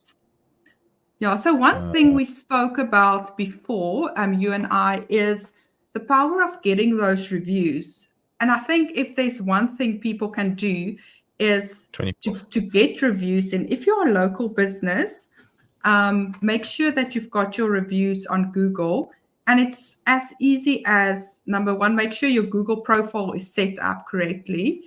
Yeah. So one Uh, thing we spoke about before, you and I, is the power of getting those reviews. And I think if there's one thing people can do is to, 24th. to get reviews. And if you're a local business, make sure that you've got your reviews on Google. And it's as easy as, number one, make sure your Google profile is set up correctly.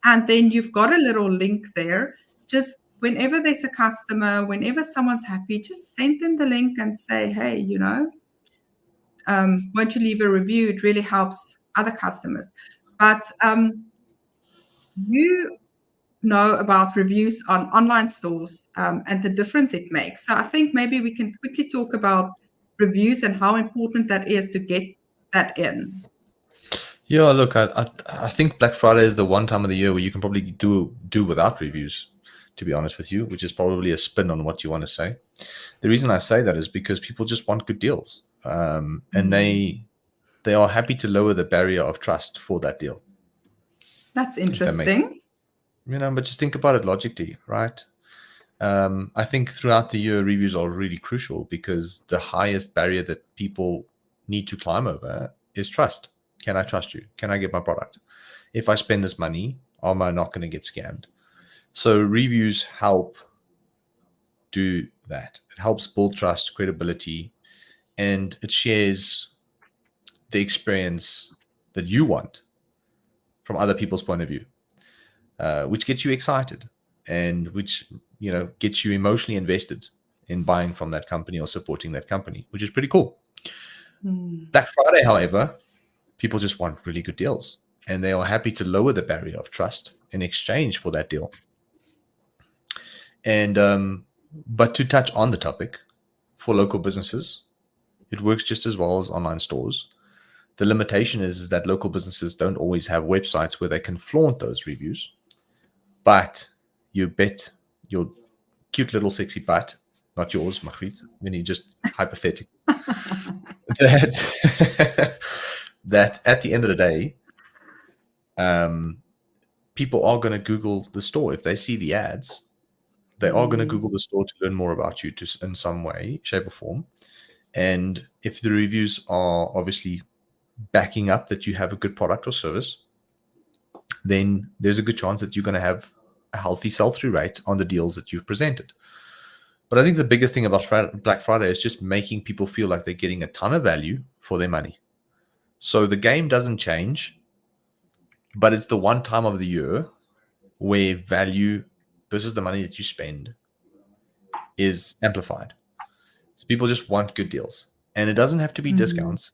And then you've got a little link there. Just whenever there's a customer, whenever someone's happy, just send them the link and say, hey, won't you leave a review? It really helps other customers. But you know about reviews on online stores, and the difference it makes. So I think maybe we can quickly talk about reviews and how important that is to get that in. Yeah, look, I think Black Friday is the one time of the year where you can probably do without reviews, to be honest with you, which is probably a spin on what you want to say. The reason I say that is because people just want good deals, and Mm. they are happy to lower the barrier of trust for that deal. That's If that makes, interesting. but just think about it logically, right? I think throughout the year, reviews are really crucial because the highest barrier that people need to climb over is trust. Can I trust you? Can I get my product? If I spend this money, am I not going to get scammed? So reviews help do that. It helps build trust, credibility, and it shares the experience that you want from other people's point of view, which gets you excited and which gets you emotionally invested in buying from that company or supporting that company, which is pretty cool. Mm. Black Friday, however, people just want really good deals, and they are happy to lower the barrier of trust in exchange for that deal. And but to touch on the topic, for local businesses, it works just as well as online stores. The limitation is that local businesses don't always have websites where they can flaunt those reviews, but you bet your cute little sexy butt not yours, Magriet, then you just hypothetically, that that at the end of the day, people are going to Google the store if they see the ads. They are going to Google the store to learn more about you in some way, shape, or form. And if the reviews are obviously backing up that you have a good product or service, then there's a good chance that you're going to have a healthy sell-through rate on the deals that you've presented. But I think the biggest thing about Black Friday is just making people feel like they're getting a ton of value for their money. So the game doesn't change, but it's the one time of the year where value versus the money that you spend is amplified. So people just want good deals. And it doesn't have to be discounts.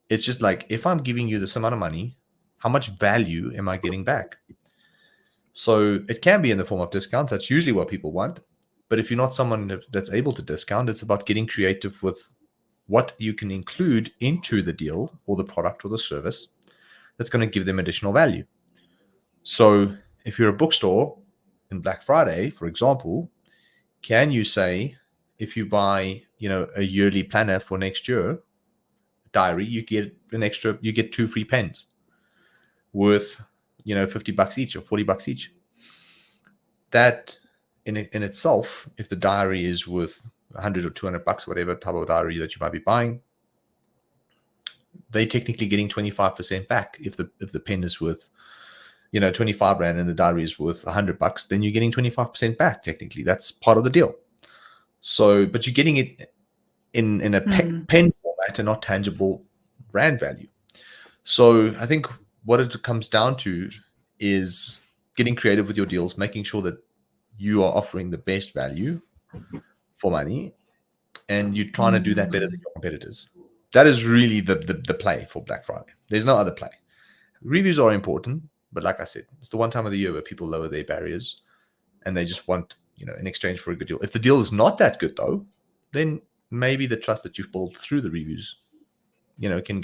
It's just like, if I'm giving you this amount of money, how much value am I getting back? So it can be in the form of discounts. That's usually what people want. But if you're not someone that's able to discount, it's about getting creative with what you can include into the deal or the product or the service that's going to give them additional value. So if you're a bookstore in Black Friday, for example, can you say, if you buy, a yearly planner for next year, diary, you get you get 2 free pens worth, $50 each or $40 each. That in itself, if the diary is worth $100 or $200, whatever type of diary that you might be buying, they technically getting 25% back. If the pen is worth, 25 Rand and the diary is worth $100, then you're getting 25% back. Technically, that's part of the deal. So, but you're getting it in a pen format and not tangible Rand value. So I think what it comes down to is getting creative with your deals, making sure that you are offering the best value for money, and you're trying to do that better than your competitors. That is really the play for Black Friday. There's no other play. Reviews are important, but like I said, it's the one time of the year where people lower their barriers and they just want, in exchange for a good deal. If the deal is not that good, though, then maybe the trust that you've built through the reviews, can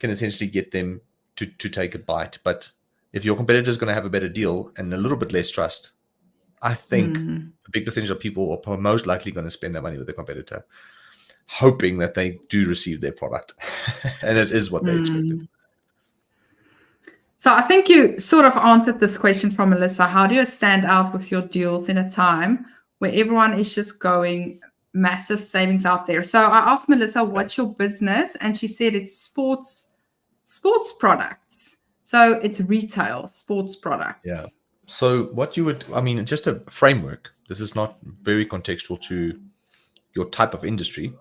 essentially get them to take a bite. But if your competitor is going to have a better deal and a little bit less trust, I think a big percentage of people are most likely going to spend their money with their competitor, hoping that they do receive their product. And it is what they expected. So I think you sort of answered this question from Melissa. How do you stand out with your deals in a time where everyone is just going massive savings out there? So I asked Melissa, what's your business? And she said it's sports products. So it's retail sports products. Yeah. So what you would, just a framework. This is not very contextual to your type of industry,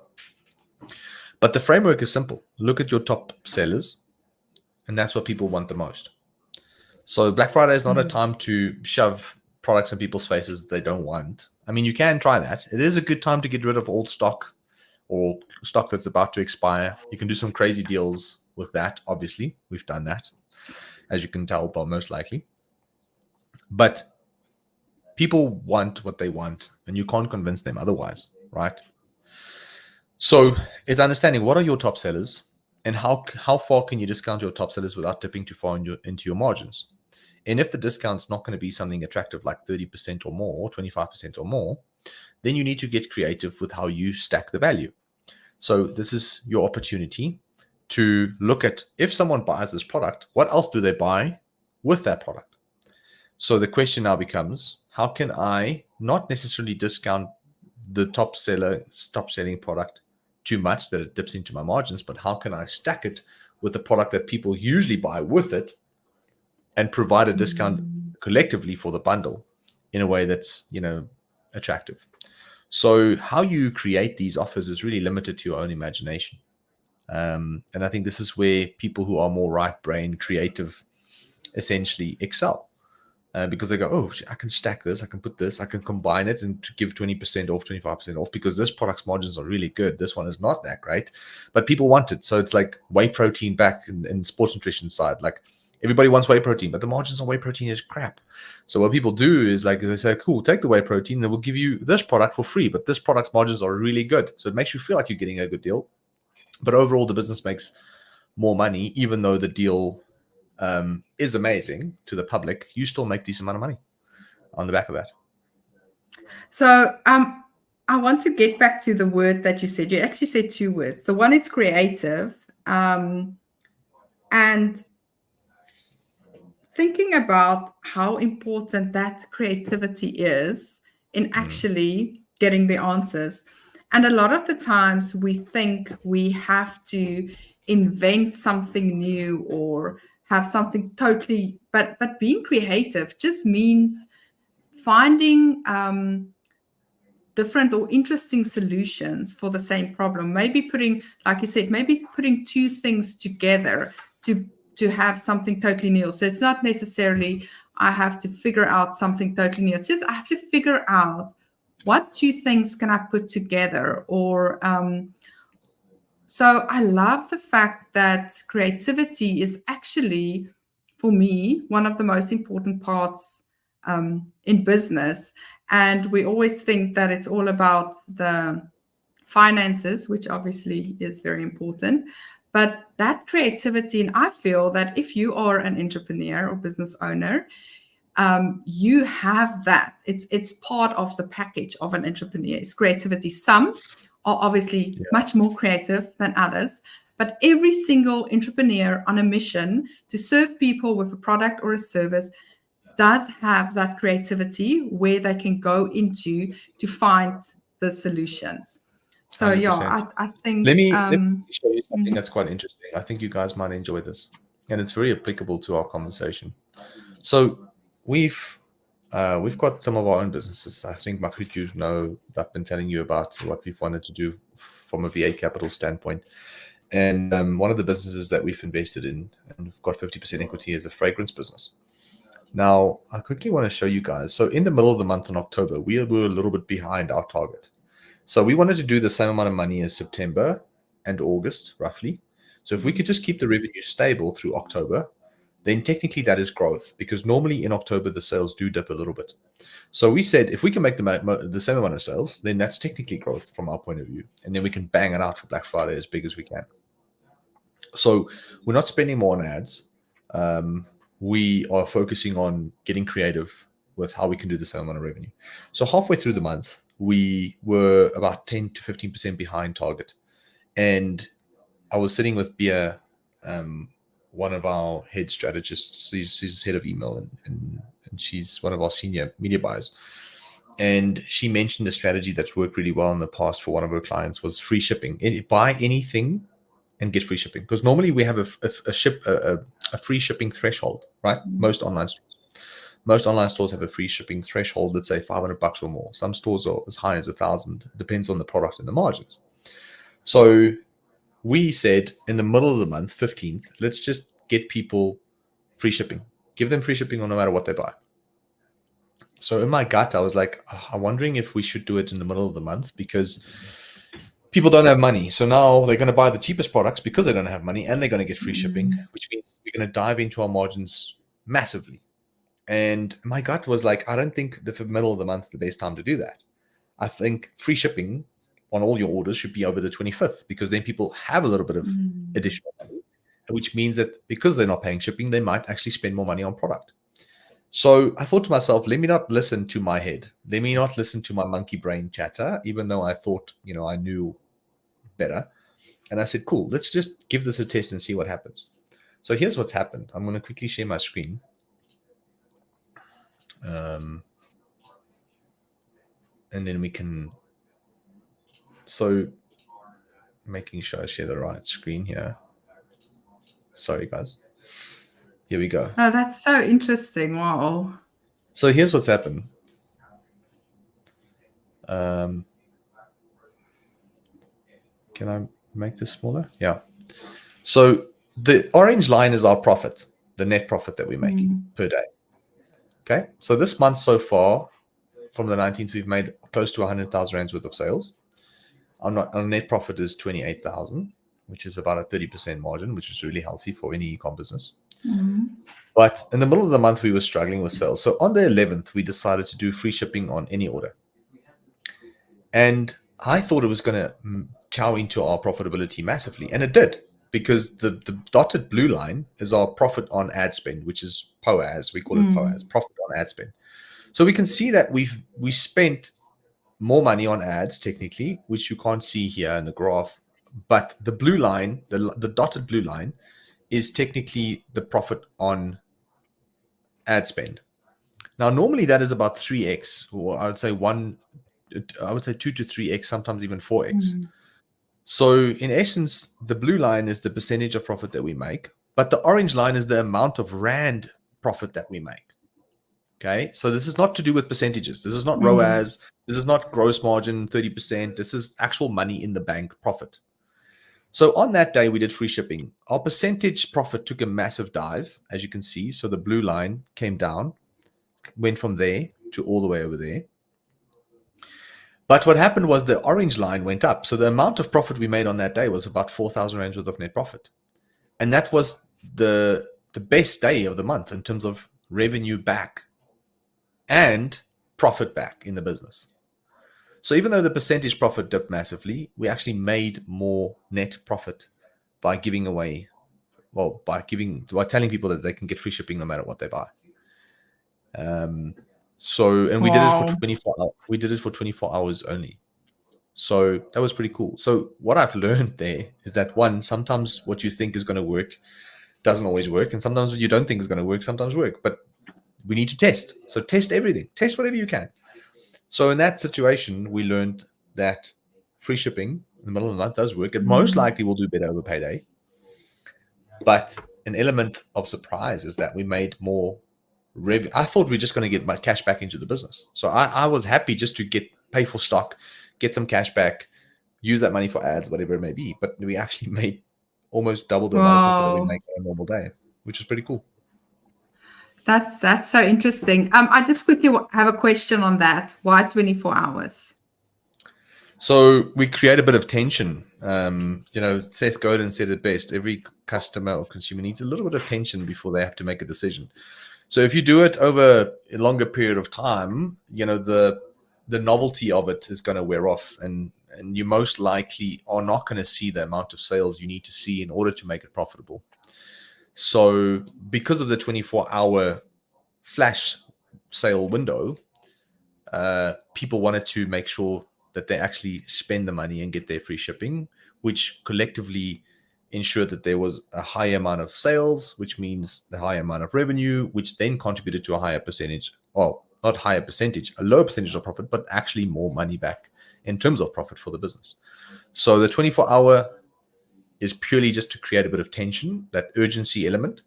but the framework is simple. Look at your top sellers, and that's what people want the most. So Black Friday is not a time to shove products in people's faces they don't want. You can try that. It is a good time to get rid of old stock or stock that's about to expire. You can do some crazy deals with that. Obviously, we've done that, as you can tell, but most likely. But people want what they want, and you can't convince them otherwise, right? So it's understanding what are your top sellers and how far can you discount your top sellers without dipping too far into your margins. And if the discount's not going to be something attractive like 30% or more, 25% or more, then you need to get creative with how you stack the value. So this is your opportunity to look at, if someone buys this product, what else do they buy with that product? So the question now becomes, how can I not necessarily discount the top selling product too much that it dips into my margins, but how can I stack it with the product that people usually buy with it and provide a discount collectively for the bundle in a way that's, attractive. So how you create these offers is really limited to your own imagination. And I think this is where people who are more right-brain, creative, essentially excel. Because they go, oh, I can stack this, I can put this, I can combine it and to give 20% off, 25% off, because this product's margins are really good. This one is not that great, but people want it. So it's like whey protein back in sports nutrition side. Like everybody wants whey protein, but the margins on whey protein is crap. So what people do is like, they say, cool, take the whey protein, then we'll give you this product for free, but this product's margins are really good. So it makes you feel like you're getting a good deal. But overall, the business makes more money, even though the deal is amazing to the public. You still make decent amount of money on the back of that. So I want to get back to the word that you said. You actually said two words. The one is creative, and thinking about how important that creativity is in actually getting the answers. And a lot of the times we think we have to invent something new or have something totally, but being creative just means finding different or interesting solutions for the same problem. Maybe putting, like you said, maybe putting two things together to have something totally new. So it's not necessarily I have to figure out something totally new. It's just I have to figure out what two things can I put together. Or so I love the fact that creativity is actually, for me, one of the most important parts in business. And we always think that it's all about the finances, which obviously is very important. But that creativity, and I feel that if you are an entrepreneur or business owner, you have that. It's part of the package of an entrepreneur. It's creativity. Some are obviously much more creative than others, but every single entrepreneur on a mission to serve people with a product or a service does have that creativity where they can go into to find the solutions. So yeah, 100%. I think Let me show you something that's quite interesting. I think you guys might enjoy this, and it's very applicable to our conversation. So we've got some of our own businesses. I think Magriet, you know, I've been telling you about what we've wanted to do from a VA capital standpoint. And one of the businesses that we've invested in and we've got 50% equity is a fragrance business. Now, I quickly want to show you guys. So in the middle of the month in October, we were a little bit behind our target. So we wanted to do the same amount of money as September and August, roughly. So if we could just keep the revenue stable through October, then technically that is growth, because normally in October the sales do dip a little bit. So we said if we can make the same amount of sales, then that's technically growth from our point of view, and then we can bang it out for Black Friday as big as we can. So we're not spending more on ads. We are focusing on getting creative with how we can do the same amount of revenue. So halfway through the month, we were about 10 to 15% behind target, and I was sitting with Bia, one of our head strategists. She's head of email, and she's one of our senior media buyers. And she mentioned a strategy that's worked really well in the past for one of her clients was free shipping. Buy anything and get free shipping, because normally we have a free shipping threshold, right? Most online stores have a free shipping threshold, let's say $500 or more. Some stores are as high as $1,000. Depends on the product and the margins. So we said in the middle of the month, 15th, let's just get people free shipping. Give them free shipping no matter what they buy. So in my gut, I was like, I'm wondering if we should do it in the middle of the month, because people don't have money. So now they're going to buy the cheapest products because they don't have money, and they're going to get free shipping, which means we're going to dive into our margins massively. And my gut was like, I don't think the middle of the month is the best time to do that. I think free shipping on all your orders should be over the 25th, because then people have a little bit of additional money, which means that because they're not paying shipping, they might actually spend more money on product. So I thought to myself, let me not listen to my head. Let me not listen to my monkey brain chatter, even though I thought, I knew better. And I said, cool, let's just give this a test and see what happens. So here's what's happened. I'm going to quickly share my screen. And then we can, so making sure I share the right screen here. Sorry, guys. Here we go. Oh, that's so interesting. Wow. So here's what's happened. Can I make this smaller? Yeah. So the orange line is our profit, the net profit that we're making per day. Okay. So this month so far, from the 19th, we've made close to 100,000 rands worth of sales. Our net profit is 28,000, which is about a 30% margin, which is really healthy for any e-com business. But in the middle of the month, we were struggling with sales. So on the 11th, we decided to do free shipping on any order. And I thought it was going to chow into our profitability massively. And it did, because the dotted blue line is our profit on ad spend, which is POAS. We call it POAS, profit on ad spend. So we can see that we spent more money on ads, technically, which you can't see here in the graph. But the blue line, the dotted blue line, is technically the profit on ad spend. Now, normally that is about 3x, or I would say 2 to 3x, sometimes even 4x. Mm. So in essence, the blue line is the percentage of profit that we make, but the orange line is the amount of rand profit that we make. Okay, so this is not to do with percentages. This is not Mm. ROAS. This is not gross margin 30%. This is actual money in the bank profit. So on that day, we did free shipping. Our percentage profit took a massive dive, as you can see. So the blue line came down, went from there to all the way over there. But what happened was the orange line went up. So the amount of profit we made on that day was about 4,000 rands worth of net profit. And that was the best day of the month in terms of revenue back and profit back in the business. So even though the percentage profit dipped massively, we actually made more net profit by giving away, by telling people that they can get free shipping no matter what they buy. And we did it for Wow. 24 hours. We did it for 24 hours only. So that was pretty cool. So what I've learned there is that, one, sometimes what you think is going to work doesn't always work, and sometimes what you don't think is going to work sometimes work. But we need to test. So test everything. Test whatever you can. So in that situation, we learned that free shipping in the middle of the month does work. It most likely will do better over payday. But an element of surprise is that we made more revenue. I thought we were just going to get my cash back into the business. So I was happy just to pay for stock, get some cash back, use that money for ads, whatever it may be. But we actually made almost double the amount of profit that we Wow. make on a normal day, which is pretty cool. That's so interesting. I just quickly have a question on that. Why 24 hours? So we create a bit of tension. Seth Godin said it best. Every customer or consumer needs a little bit of tension before they have to make a decision. So if you do it over a longer period of time, the novelty of it is going to wear off, and you most likely are not going to see the amount of sales you need to see in order to make it profitable. So because of the 24-hour flash sale window, people wanted to make sure that they actually spend the money and get their free shipping, which collectively ensured that there was a higher amount of sales, which means the higher amount of revenue, which then contributed to a higher percentage. Well, not higher percentage, a lower percentage of profit, but actually more money back in terms of profit for the business. So the 24-hour is purely just to create a bit of tension, that urgency element.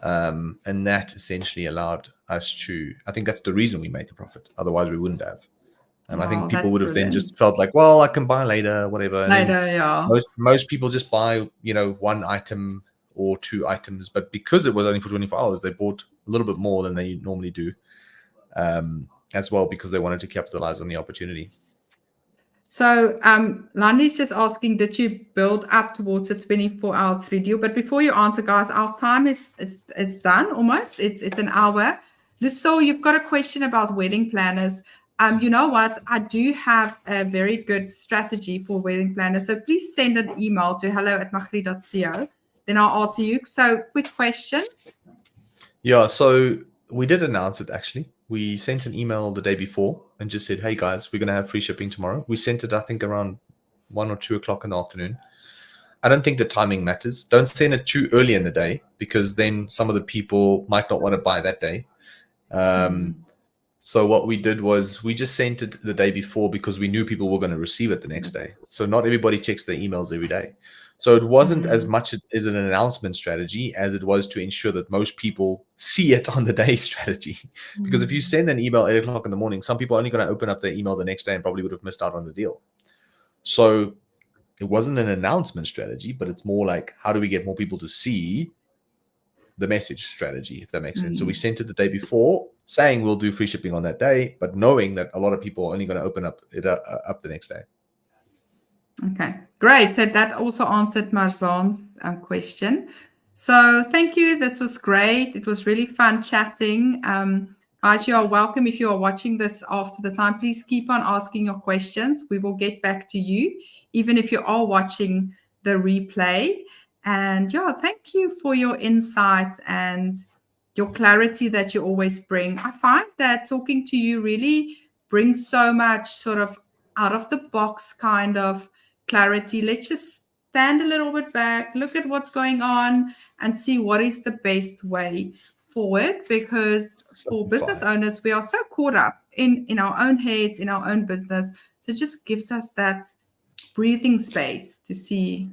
And that essentially allowed us to, I think that's the reason we made the profit. Otherwise we wouldn't have. I think Wow, people that's would have then brilliant. just felt like, well, I can buy later, whatever. And then Later, yeah. most people just buy, one item or two items. But because it was only for 24 hours, they bought a little bit more than they normally do, as well, because they wanted to capitalize on the opportunity. So Landy's just asking, did you build up towards a 24 hours free deal? But before you answer, guys, our time is done almost. It's an hour. Lucille, you've got a question about wedding planners. You know what? I do have a very good strategy for wedding planners. So please send an email to hello@magriet.co. Then I'll answer you. So quick question. Yeah, so we did announce it, actually. We sent an email the day before and just said, hey, guys, we're going to have free shipping tomorrow. We sent it, I think, around 1 or 2 o'clock in the afternoon. I don't think the timing matters. Don't send it too early in the day, because then some of the people might not want to buy that day. So what we did was we just sent it the day before, because we knew people were going to receive it the next day. So not everybody checks their emails every day. So it wasn't as much as an announcement strategy as it was to ensure that most people see it on the day strategy. Because if you send an email 8 o'clock in the morning, some people are only going to open up their email the next day and probably would have missed out on the deal. So it wasn't an announcement strategy, but it's more like, how do we get more people to see the message strategy, if that makes sense. So we sent it the day before, saying we'll do free shipping on that day, but knowing that a lot of people are only going to open up it up the next day. Okay, great. So that also answered Marzan's question. So thank you. This was great. It was really fun chatting. Guys, you are welcome. If you are watching this after the time, please keep on asking your questions. We will get back to you, even if you are watching the replay. And yeah, thank you for your insights and your clarity that you always bring. I find that talking to you really brings so much sort of out of the box kind of clarity. Let's just stand a little bit back, look at what's going on, and see what is the best way forward. Because for business Simplify. owners, we are so caught up in our own heads, in our own business. So it just gives us that breathing space to see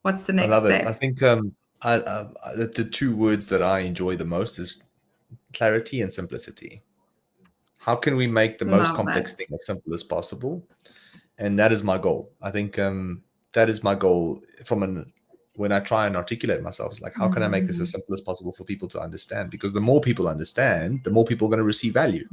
what's the I next love it. I step. think the two words that I enjoy the most is clarity and simplicity. How can we make the most Love complex that. thing as simple as possible? And that is my goal. I think that is my goal when I try and articulate myself. It's like, how can I make this as simple as possible for people to understand? Because the more people understand, the more people are going to receive value.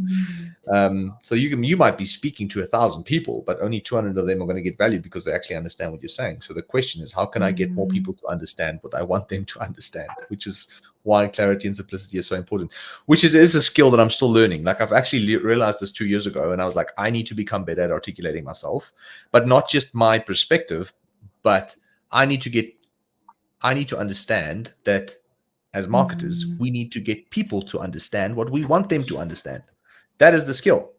So you might be speaking to 1,000 people, but only 200 of them are going to get value because they actually understand what you're saying. So the question is, how can I get more people to understand what I want them to understand? Which is why clarity and simplicity is so important. Which is a skill that I'm still learning. Like I've actually realized this 2 years ago, and I was like, I need to become better at articulating myself, but not just my perspective, but I need to understand that as marketers, we need to get people to understand what we want them to understand. That is the skill.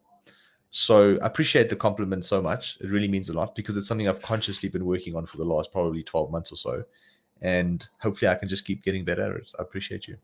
So I appreciate the compliment so much. It really means a lot because it's something I've consciously been working on for the last probably 12 months or so. And hopefully I can just keep getting better at it. I appreciate you.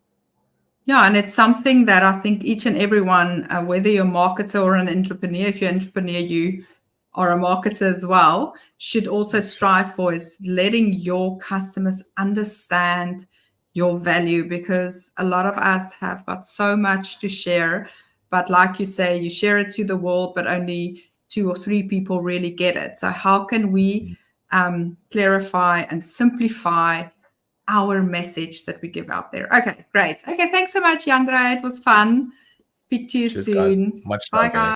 Yeah, and it's something that I think each and everyone, whether you're a marketer or an entrepreneur, if you're an entrepreneur, you are a marketer as well, should also strive for, is letting your customers understand your value, because a lot of us have got so much to share. But like you say, you share it to the world, but only 2 or 3 people really get it. So how can we clarify and simplify our message that we give out there? Okay, great. Okay, thanks so much, Jandre. It was fun. Speak to you Cheers, guys. soon. Much Bye, love, man. guys.